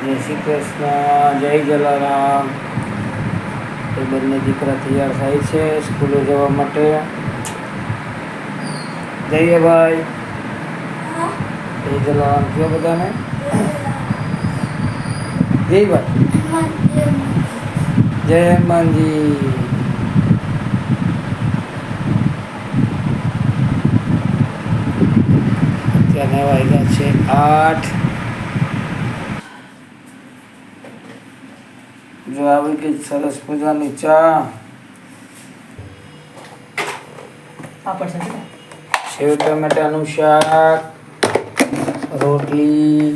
જય શ્રી કૃષ્ણ, જય જલારામ. એ બંને દીકરા તૈયાર થાય છે સ્કૂલે જવા માટે. જઈએ ભાઈ, જય જલારામ કયો બધાને. જય ભાઈ, જય હનુમાનજી. અત્યારે વાગ્યા છે 8. જો આવી ગઈ સરસ મજાની ચા, સેવ ટમેટાનું શાક, રોટલી,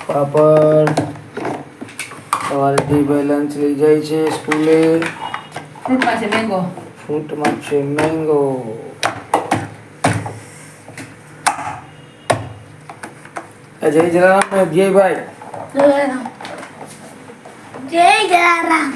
પાપડ. સવારે દીભાઈ લંચ લઈ જાય છે સ્કૂલે. ફ્રૂટમાં છે મેંગો. જય જલારામ જયભાઈ. જય જલારામ.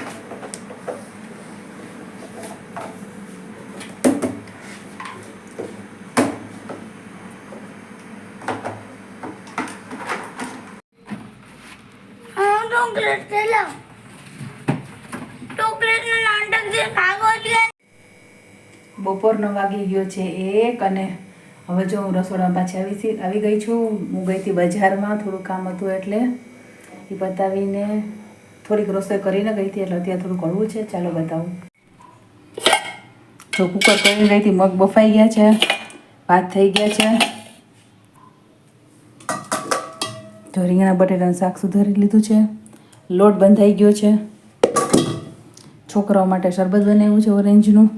બપોરનો વાગી ગયો છે 1 અને હવે જો હું રસોડામાં પાછી આવી ગઈ છું. હું ગઈ હતી બજારમાં, થોડું કામ હતું એટલે એ પતાવીને થોડીક રસોઈ કરીને ગઈ હતી, એટલે અત્યારે થોડું કડવું છે. ચાલો બતાવું. જો કુકર કરીને ગઈ હતી, મગ બફાઈ ગયા છે, ભાત થઈ ગયા છે. જો રીંગણા બટેટાનું શાક સુધારી લીધું છે, લોટ બંધાઈ ગયો છે. છોકરાઓ માટે શરબત બનાવ્યું છે ઓરેન્જનું.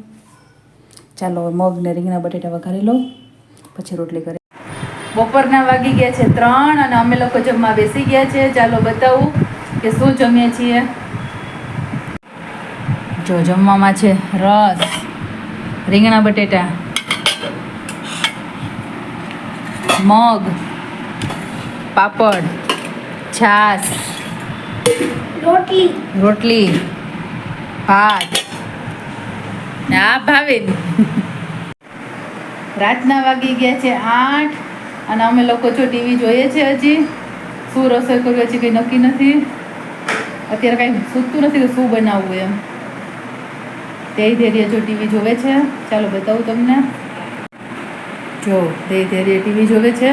ચાલો મગ ને રીંગણા બટેટા વઘારી લઉં, પછી રોટલી કરી. બપોરના વાગી ગયા છે 3 અને અમે લોકો જમવા બેસી ગયા છે. ચાલો બતાવું કે શું જમીએ છીએ. જો જમવામાં છે રસ, રીંગણા બટેટા, મગ, પાપડ, છાશ, રોટલી, ભાત ને આ ભાવિન. રાતના વાગી ગયા છે 8 અને અમે લોકો જો ટીવી જોઈએ છે. હજી શું રસોઈ કરવી હજી કંઈ નક્કી નથી. અત્યારે કાંઈ સૂચતું નથી કે શું બનાવવું એમ. તે ધૈર્ય જો ટીવી જોવે છે. ચાલો બતાવું તમને. જો તે ધૈર્ય ટીવી જોવે છે.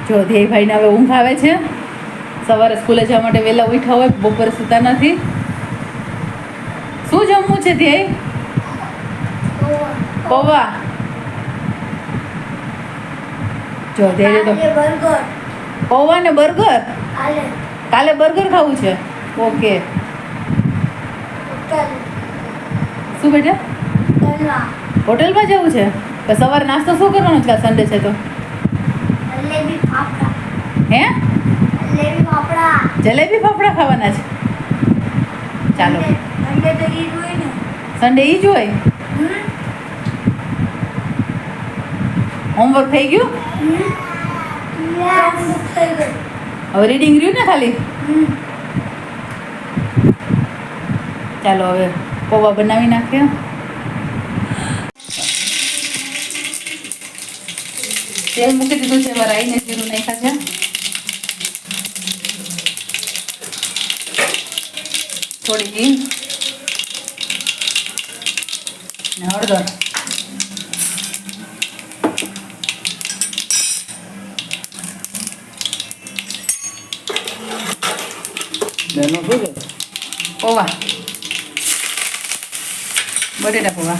જો ધ્યેયભાઈને હવે ઊંઘ આવે છે. સવારે સ્કૂલે જવા માટે વહેલા ઉઠ્યા હોય, બપોરે સૂતા નથી. શું જમવું છે ધ્યેય? પૌવા. જો ધ્યેય તો પૌવા ને બર્ગર. કાલે બર્ગર ખાવું છે. ઓકે. શું બેટા? હોટલમાં જવું છે? તો સવારે નાસ્તો શું કરવાનો છે? સન્ડે છે તો હે જલેબી ફાફડા ખાવાના છે. ચાલો સન્ડે ઈ જ હોય. હોમવર્ક થઈ ગયું? હવે રીડિંગ રહ્યું ને ખાલી. ચાલો હવે પૌવા બનાવી નાખીએ. તેલ મૂકી દીધું છે, એમાં રાઈને જીરું નાખ્યા છે. થોડી હિંગ ને હળદર. પૌવા, બટેટા પૌવા.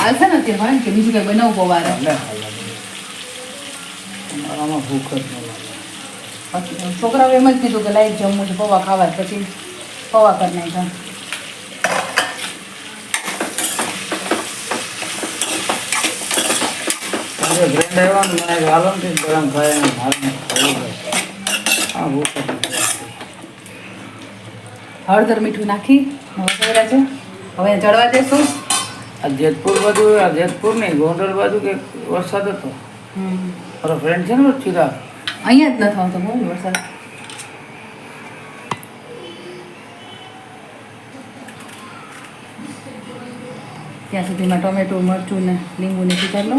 હાલશે ને અત્યારે હોય કે બીજું કંઈ બનાવવું પવારે? ભૂખ જ છોકરાઓ એમ જ કીધું કે લાઈટ જમવું છે, પૌવા ખાવા, પછી પૌવા કરી નાખ્યા. ગ્રેન્ડ આવ્યા ને મને હાલો ને ગરમ ખાય ને મારે ના ભૂખ જ નથી લાગતી. હળદર મીઠું નાખી વઘાર્યા છે. હવે એને ચડવા દેશું. આ જેતપુર બાજુ, આ જેતપુર નહીં, ગોંડલ બાજુ કે વરસાદ હતો. મારો ફ્રેન્ડ છે ને ચિરાગ, અહીંયા જ નથી આવતો બોલ વરસાદ. ત્યાં સુધીમાં ટોમેટું, મરચું ને લીંબુને સુધાર લો.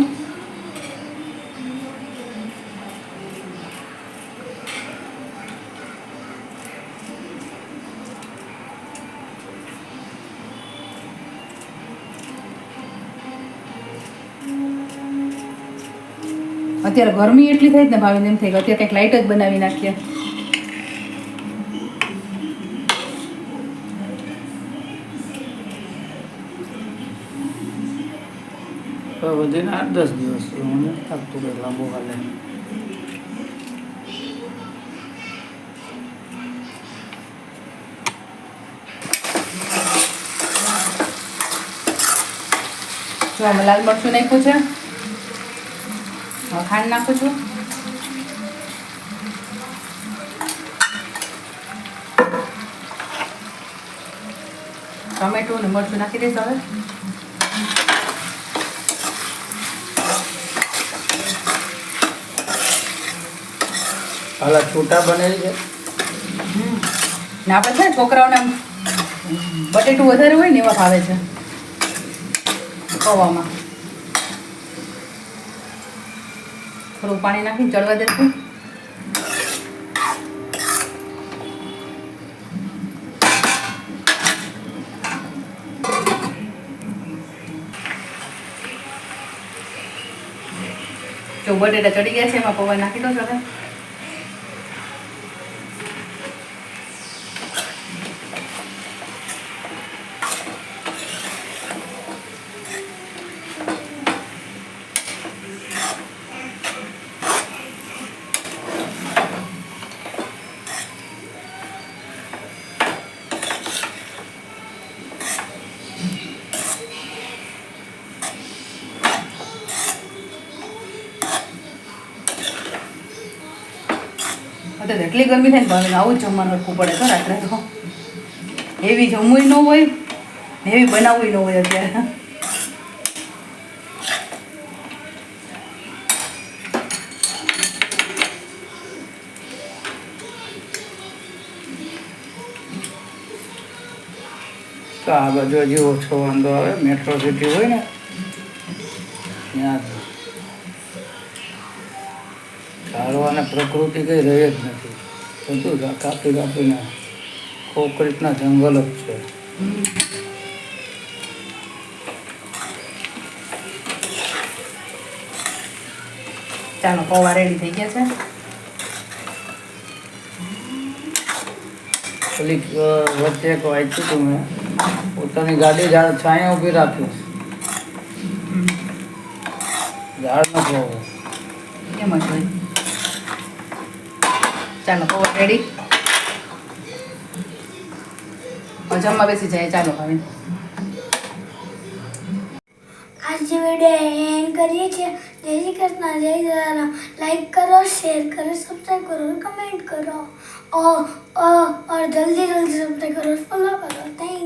અત્યારે ગરમી એટલી થઈ જ ને ભાવીને એમ થઈ ગયું અત્યારે કંઈક લાઇટ જ બનાવી નાખીએ. તો વધીને 8-10 દિવસ મને લાગતું કંઈ લાંબુ હાલે. જો અમે લાલ મરચું નાખ્યું છે. હવે ખાંડ નાખું છું. ટમેટું ને મરચું નાખી દઈશ હવે. હાલા છૂટા બનેલી છે. ને આપણે છે ને છોકરાઓને આમ બટેટું વધારે હોય ને એવા ભાવે છે પૌવામાં. થોડું પાણી નાખીને ચડવા દેશું. જો બટેટા ચડી ગયા છે એમાં પૌવા નાખી દો છો હવે. અત્યારે એટલી ગરમી થાય ને ભાવે આવું જ જમવાનું રખવું પડે તો રાત્રે તો. હેવી જમવું ન હોય, હેવી બનાવવું ન હોય અત્યારે. તો આ બાજુ હજી ઓછો વાંધો આવે. મેટ્રો સિટી હોય ને ત્યાં ઝાડો અને પ્રકૃતિ કંઈ રહી જ નથી. બધું કાપી કાપીને કોન્ક્રીટના જંગલ જ છે. ચાલો પૌવા રેડી થઈ ગયા છે. પેલી વચ્ચે એક વાંચ્યું હતું મેં, પોતાની ગાડી ઝાડ છાંયે ઊભી રાખી, ઝાડ ન હોવું એમ જ હોય. ચાલો પૌવા રેડી. જમવા બેસી જાય. ચાલો હવે आज वीडियो एंड करिए जय श्री कृष्ण जय जलाराम लाइक करो शेयर करो सब्सक्राइब करो कमेंट करो और जल्दी जल्दी सब्सक्राइब करो फॉलो करो थैंक